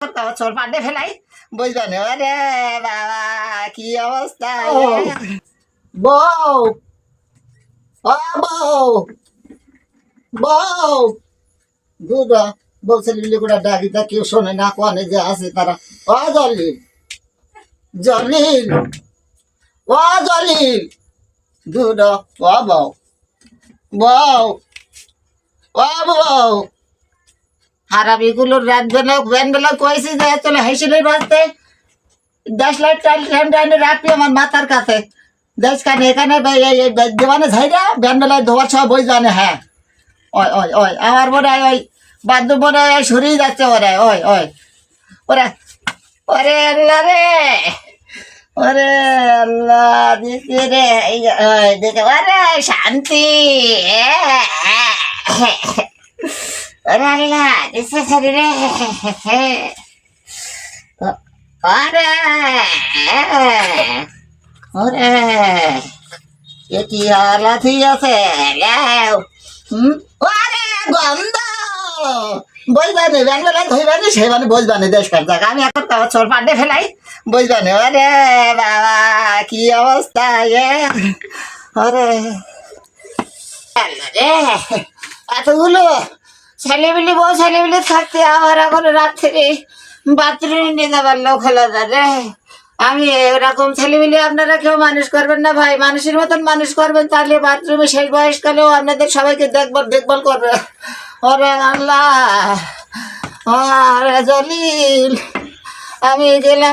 চোর পান্ডে ফেলাই বুঝবে না রে বাবা কি অবস্থা বউ ও বউ বউ দুধ বলছে লিলি করে ডাকি তা কেউ শোনে না কোনে যে আছে তারা ও জলিল জলিল ও জলিল দুধ ও বউ বউ ও বউ হারাবি গুলোর রাত বেলা ভ্যান বেলা কয়েছি যে চলে হেসিলের বাজতে 10 লাখ টাইম রাখবি আমার মাথার কাছে দেশ কানে এখানে দেওয়ানে ঝাইরা ভ্যান বেলায় ধোয়ার সব বই জানে হ্যাঁ ওই ওই ওই আমার মনে হয় ওই বান্ধব মনে হয় সরিয়ে যাচ্ছে ওরে ওই ওই ওরে ওরে আল্লাহ রে ওরে আল্লাহ দেখে রে দেখে ওরে শান্তি ওরে আল্লাহ দিচ্ছে শরীরে ওরে ওরে এ কি হালাত আছে ওরে গন্ধ বইবানি ব্যাংবেলা ধইবানি সেবানি বইবানি দেশ কার জায়গা আমি এখন চোর পান্ডে ফেলাই বইবানি ওরে বাবা কি অবস্থা ওরে রে এতগুলো ছেলেবিলি বউ ছেলেবিলি থাকতে আমার এখন রাত থেকে বাথরুমে নিয়ে যাবার লোক হলো রে আমি এরকম ছেলেমিলি আপনারা কেউ মানুষ করবেন না ভাই মানুষের মতন মানুষ করবেন তাহলে বাথরুমে শেষ বয়সকালেও আপনাদের সবাইকে দেখভাল করবে ওরে আল্লাহ ওরে জলিল আমি গেলাম